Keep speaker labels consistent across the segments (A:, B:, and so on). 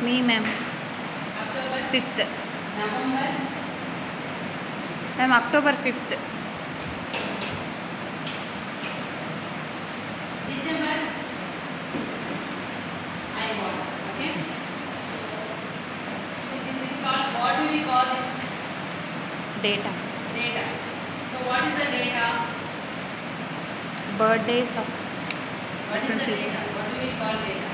A: Me, ma'am.
B: October
A: 5th.
B: November
A: Ma'am, October 5th.
B: December I want. Okay. So this is called, what do we call this?
A: Data.
B: Data. So what is the data?
A: Birthdays of
B: What is the
A: different people.
B: data? What do we call data?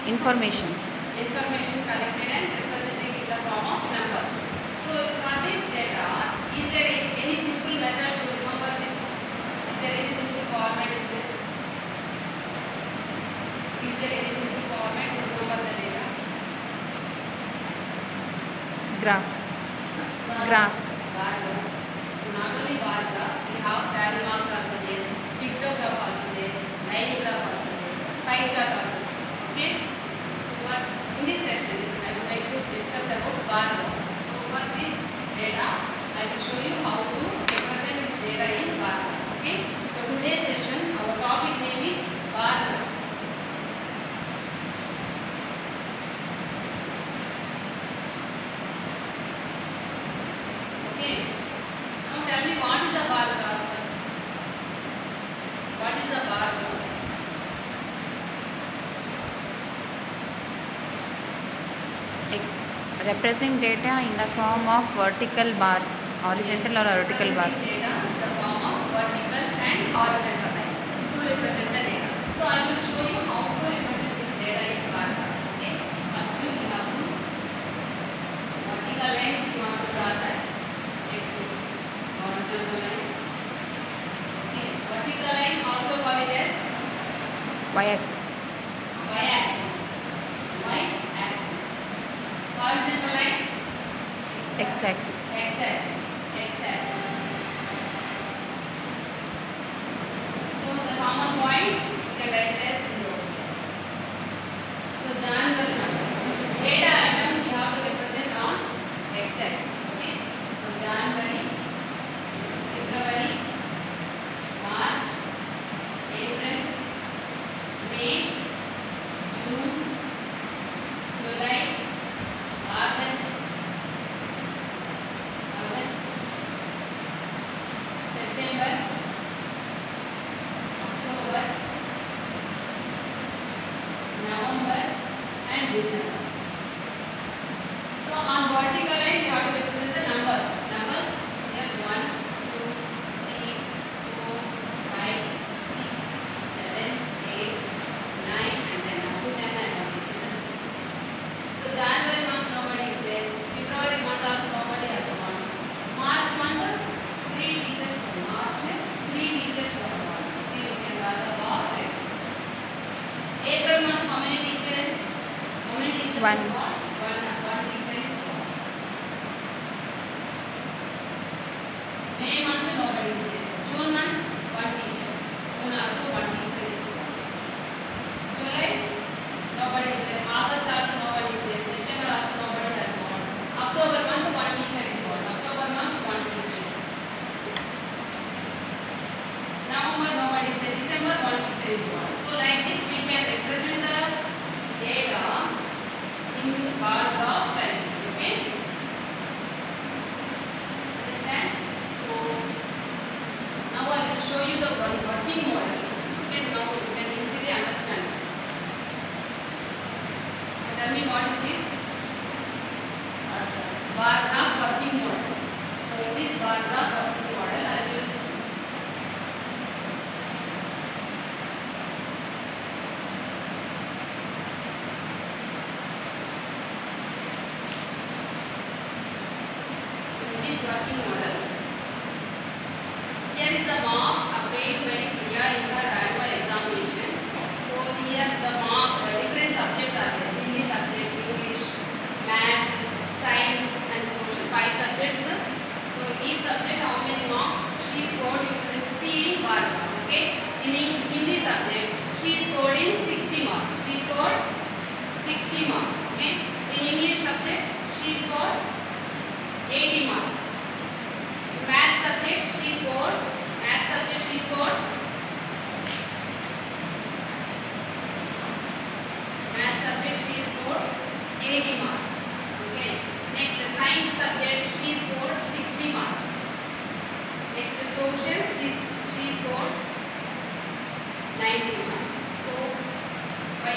A: Information.
B: Information collected and represented in the form of numbers. So for this data, is there any simple method to remember this? Is there any simple format? Is there any simple format to remember the data?
A: Graph.
B: Bar graph. So not only bar graph, we have tally marks also there, pictograph also there, line graph also there, pie chart also there. Okay. So what in this session I would like to discuss about bar graph. So for this data, I will show you how to represent this data in bar graph. Okay. So today's session, our topic name is bar graph. Okay. Now tell me, what is a bar graph first? What is a bar graph?
A: Represent data in the form of vertical bars, horizontal or vertical bars.
B: Data in the form of vertical and horizontal lines to represent the data. So I will show you how to represent this data in bar graph. Okay. First we have to vertical line. You want to draw that. Next horizontal line. Okay. Vertical line also call it as
A: Y-axis.
B: y-axis. Y-axis. Horizontal line.
A: X-axis.
B: X-axis. X-axis. So the common point you can write as 0. So January data items you have to represent on X-axis. Okay. So January, February, March, April, May, June, July, August, September, October, November and December. So on vertical line we have to represent the numbers. Numbers here 1, 2, 3, 4, 5, 6, 7, 8, 9 and then up to 10 I have taken. So January month nobody is there. February month also nobody has gone. March month 3 teachers for March, 3 teachers for one. Okay, we can rather bar like this. April month how many teachers? How many teachers?
A: One.
B: For what? One teacher is for. May month nobody is there. June month 1 teacher. June also 1 teacher is for. July nobody is there. August also nobody is there. September also nobody has gone. October month 1 teacher is gone. October month 1 teacher. November nobody is there. December 1 teacher is gone. So like this we can represent the data in bar graph like this. Okay. Understand? So now I will show you the working model. Okay. Now you can easily understand. Tell me what is this? Bar graph working model. So in this bar graph working model, I will this working model. Here is the marks obtained by Priya in her annual examination. So here the different subjects are there. Hindi subject, English, Maths, Science and Social. 5 subjects. So each subject how many marks she scored you will see in bar graph. Okay. In Hindi subject she scored in 60 marks. She scored 60 marks. Okay. In English subject she scored 80 marks.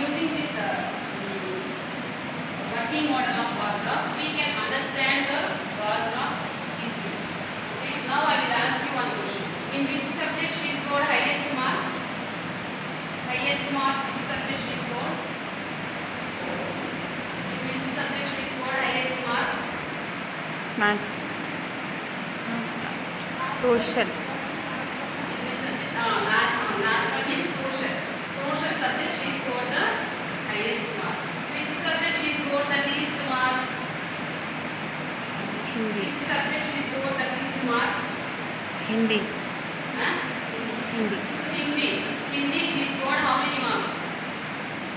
B: using this working model of bar graph, we can understand the bar graph easily. Okay. Now I will ask you one question. In which subject she scored highest mark? Highest mark, which subject she scored? In which subject she scored highest mark?
A: Maths. Social.
B: Last one is social. Social subject she scored the highest mark. Which subject she scored the least mark?
A: Hindi.
B: Which subject she scored the least mark?
A: Hindi.
B: Huh?
A: Hindi.
B: Hindi she scored how many marks?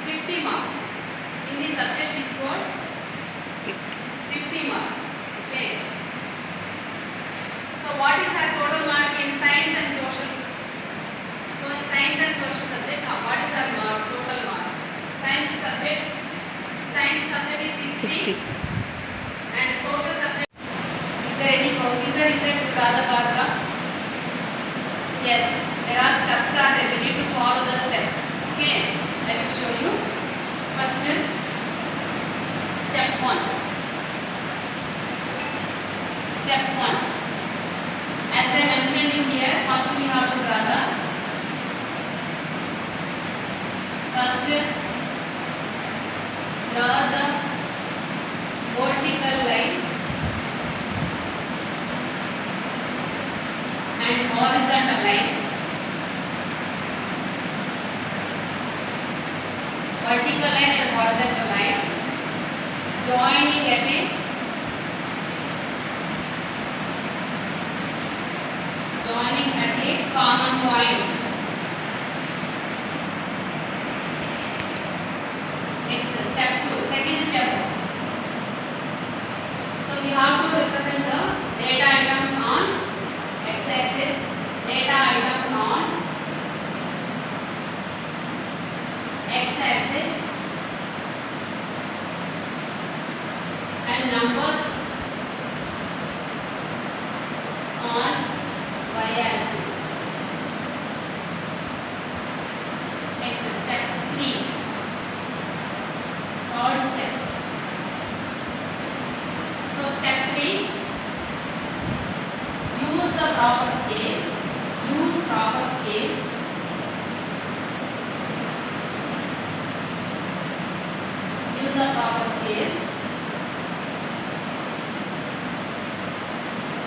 B: 50 marks. Hindi subject she scored 50 marks. Okay. So what is her total mark in science and social? So in science and social subject, what is her mark, total mark? Science subject is 60.
A: 60.
B: And social subject, is there any procedure is there to draw the bar graph? Yes, there are steps are there. We need to follow the steps. Okay, I will show you. First, step 1. Step 1. As I mentioned in here, first we have to draw the vertical line and horizontal line. Vertical line and horizontal line joining at a common point. Next step 2, second step. So we have to represent the data items on x-axis, data items on x-axis, and numbers on y-axis. Next step 3. Third step. So step 3, use the proper scale. Use proper scale. Use the proper scale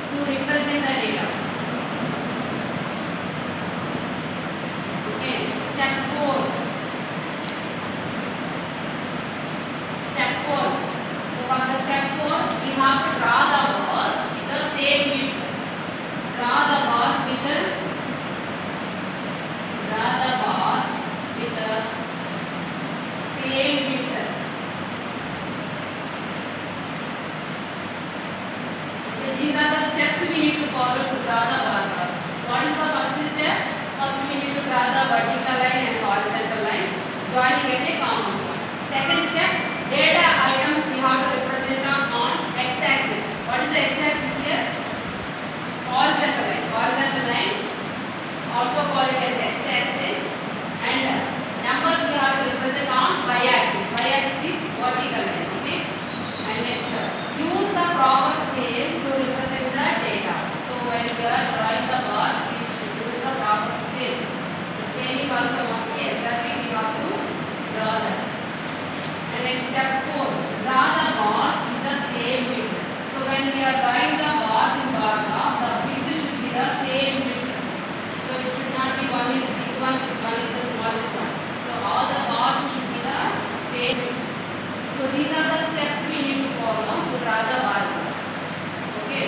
B: to represent the data. Okay. Step 4. Step 4. So for the step 4, we have to draw the bars with the same width. Draw the bars with the same width. Okay, these are the steps we need to follow to draw the bar graph. What is the first step? First we need to draw the vertical line and horizontal line joining at a common point. Second step, data items we have to represent on x-axis. What is the x-axis here? Horizontal line. Horizontal line, also called it as x-axis, and numbers we have to represent on y-axis. Y-axis is vertical line. Okay. And next, use the proper scale to represent the data. So when we are drawing the bars, we should use the proper scale. The scaling also must be exactly we have to draw that. And next step 4, draw the bars with the same width. So when we are drawing the bars in bar graph, the width should be the same width. So it should not be one is big one, one is the smallest one. So all the bars should be the same width. So these are the steps we need to follow to draw the bar graph. Okay.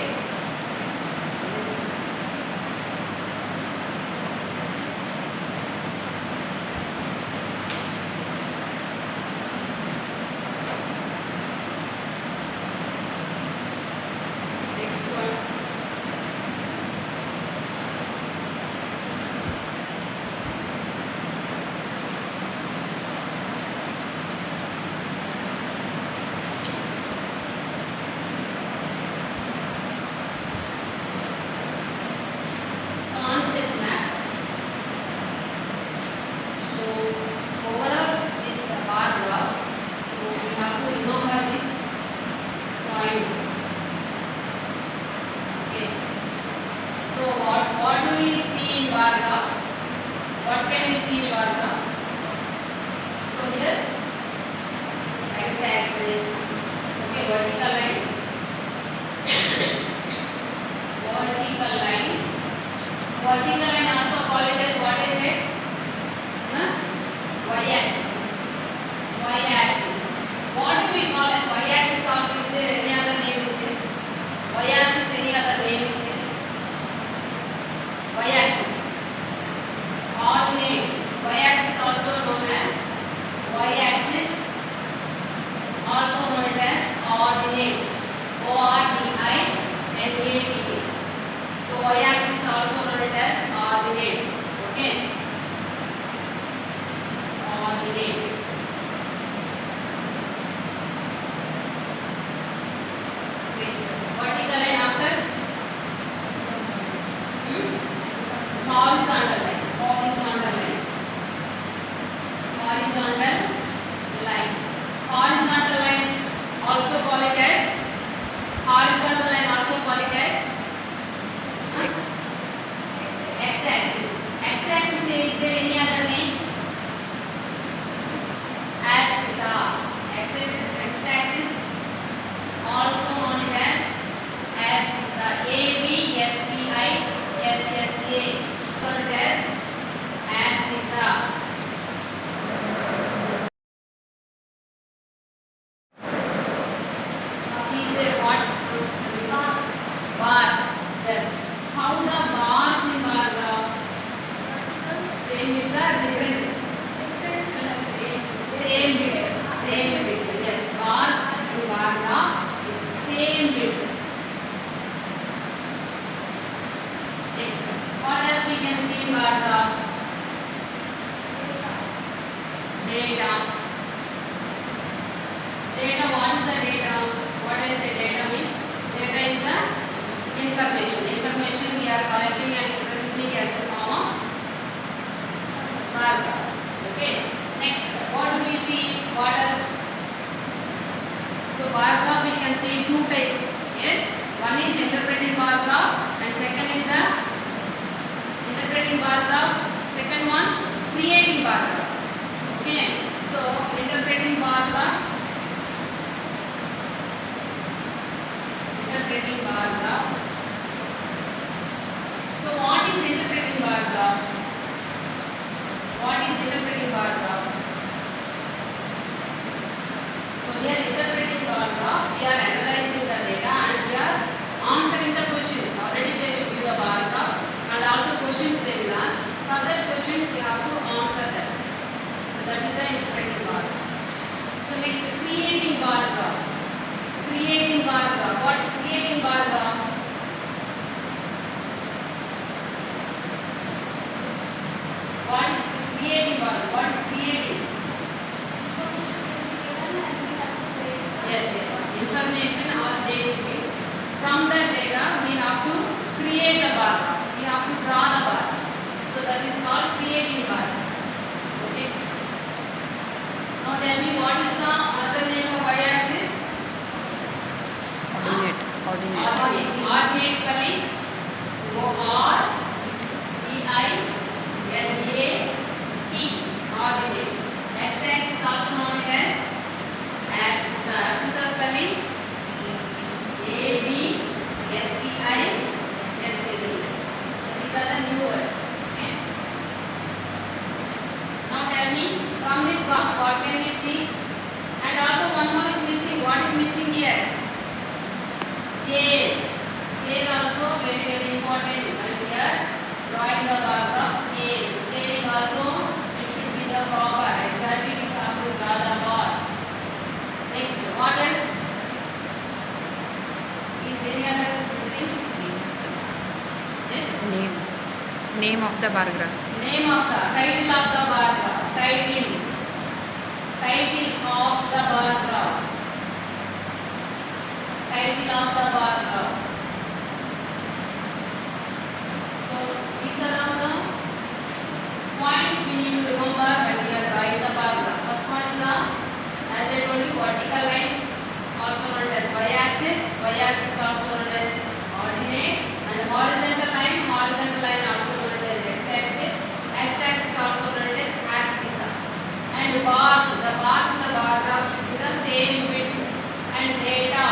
B: can see two types. Yes, one is interpreting bar graph and second is the interpreting bar graph. Second one, creating bar graph. Okay, so interpreting bar graph. Interpreting bar graph. So what is interpreting bar graph? What is interpreting bar graph? So here interpreting bar graph, we are analyzing the data and we are answering the questions. Already they will give the bar graph and also questions they will ask. For that questions we have to answer them. So that is the interpreting bar graph. So next, creating bar graph. Creating bar graph. What is creating bar graph? What is creating bar graph? What is creating? Yes, yes. Information or they will give. From that data, we have to create the bar graph. We have to draw the bar. So that is called creating bar. Okay. Now tell me what is the another name of y-axis?
A: Ordinate.
B: Ordinate spelling. O-R-D-I-N-A-T. Ordinate. X-axis also known as axis. Axis spelling A-B-S-C-I-S-A-C. So these are the new words. Okay. Now tell me from this box what can we see? And also one more is missing. What is missing here? Scale. Scale also very important. When we are drawing the bar graph, scale. Scaling also it should be the proper. Exactly we have to draw the bar. Next, what else? Is any other thing? Yes.
A: Name of the bar graph.
B: Name of the title of the bar graph. Title. Title of the bar graph. Title of the bar graph. So these are all the points we need to remember when we are drawing the bar graph. First one is the, as I told you, vertical lines, also known as y-axis. Y-axis also known as ordinate, and horizontal line also known as x-axis. X-axis also known as axis. And bars, the bars in the bar graph should be the same width. And data.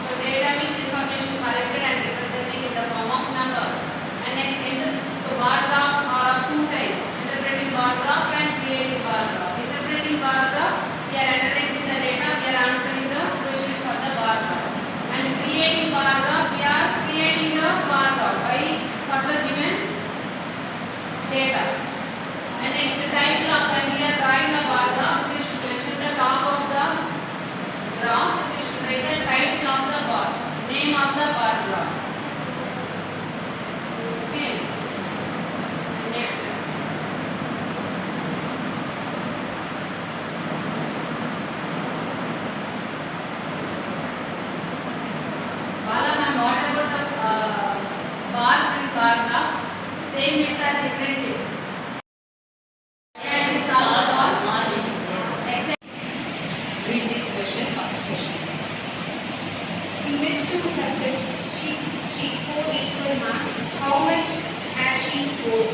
B: So data means information collected and representing in the form of numbers. And next, so bar graph are of two types: interpreting bar graph and creating bar graph. Interpreting bar graph, we are analyzing the data, we are answering the questions for the bar graph. And creating bar graph, we are creating the bar graph by for the given data. And next, the title of when we are drawing the bar graph, we should mention the top of the graph. We should write the title of the bar, name of the bar graph. Okay. Next. Bala ma'am, what about the bars and bar graph? Same width or different width? Yes, it's also bar. Yes. Read this question, first question.
C: In which two subjects she scored equal marks? How much has she scored?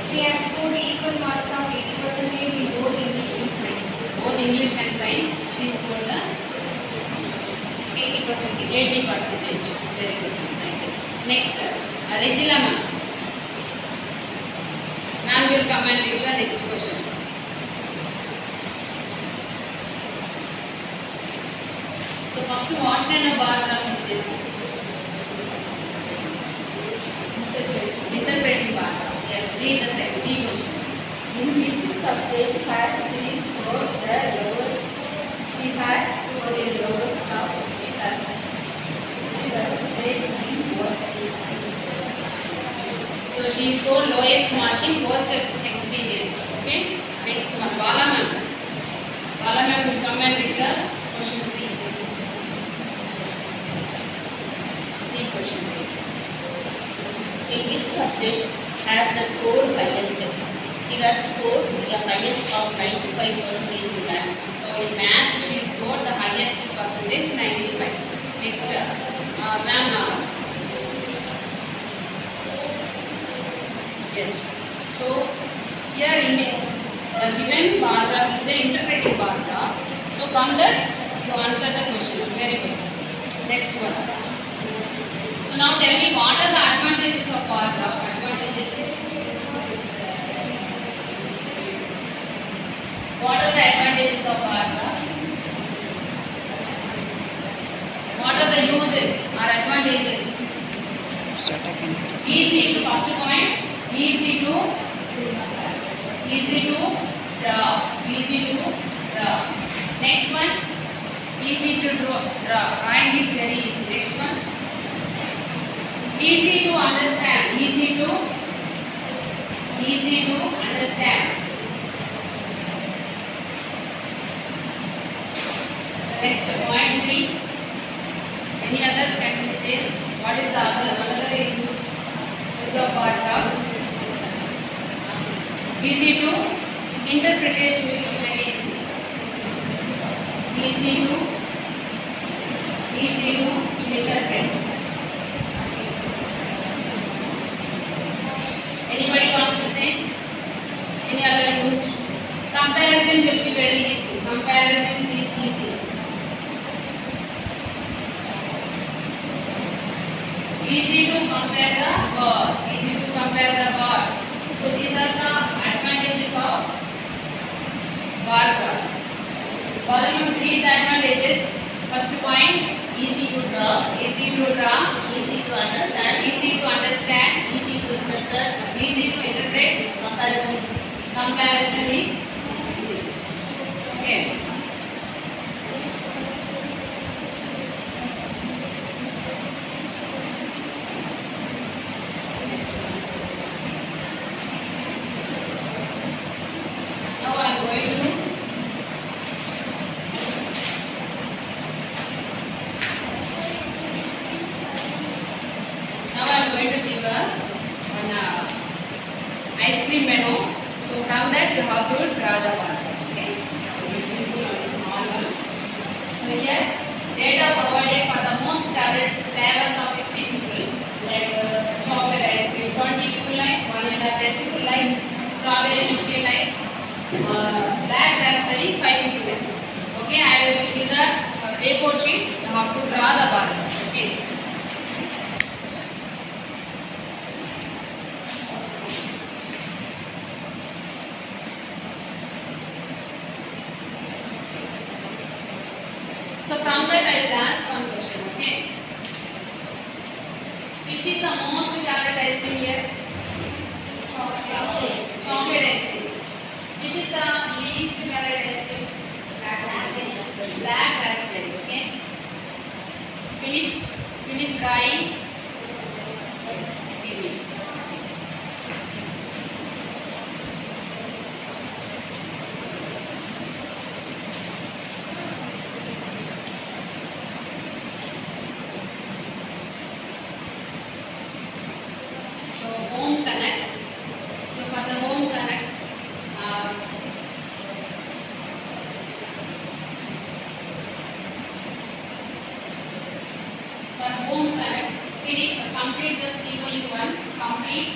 C: She has scored equal marks of 80% in both English and science.
B: Both English and science, she scored the
C: 80%.
B: 80%. Very good. Next, Regila ma'am. Ma'am will come and read the next question. So first, what kind of bar graph is this? Interpreting bar graph. Yes, read the second B question.
C: In which subject has she scored the lowest? She has scored a lowest of 50%. In both experience.
B: So she scored lowest mark in both the experience. Okay. Next one, Bala ma'am. Bala ma'am will come and read the question C. C question.
D: In which subject has the score highest? She has scored the highest of 95% in maths.
B: So in maths she scored the highest percentage, 95%. Next, ma'am. Yes. So here index, the given bar graph is the interpreting bar graph. So from that you answer the question. Very good. Next one. So now tell me what are the advantages of bar graph? Advantages. What are the advantages of bar graph? What are the uses or advantages? Easy to first point. Easy to draw. Easy to draw. Next one. Easy to draw. Drawing is very easy. Next one. Easy to understand. Easy to understand. So next point 3. Any other can we say? What is the another use of bar graph? Easy to interpretation will be very easy. Easy to interpret. Anybody wants to say? Any other use? Comparison will be very easy. Comparison is easy. Easy to compare the bars. Easy to compare the bars. So these are the advantages of bar graph. Volume 3, the advantages. First point, easy to draw, easy to understand, easy to interpret, comparison is easy. Okay. Now I am going to give one ice cream menu. So from that you have to draw the bar. Okay. So it's simple only small one. So here data provided for the most favorite flavors of 50 people, like chocolate ice cream 20 people like, vanilla 10 people like, strawberry 50 like, black raspberry 5 people like. Okay, I will give the A4 sheets. You have to draw the bar. Okay. So from that I will ask one question, okay? Which is the most favorite ice cream here? Chocolate ice cream. Which is the least favorite ice cream? Black raspberry, okay? Finish drying. Yes, give me. Home connect. So for the home connect, complete the COU1. Complete.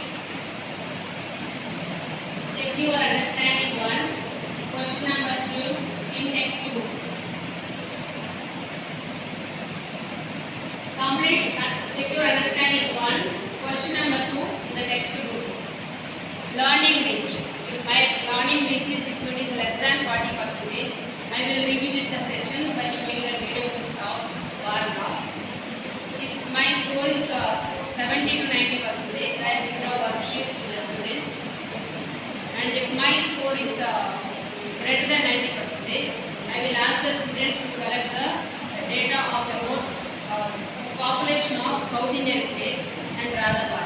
B: Check your understanding 1. Question number 2 in textbook. Complete. Check your understanding 1. Question number 2 in the textbook. Learning reach. If my learning reach is if it is less than 40%, I will revisit the session by showing the video clips of bar graph. If my score is 70 to 90%, I give the worksheets to the students. And if my score is greater than 90%, I will ask the students to collect the data of about population of South Indian states and draw the bar.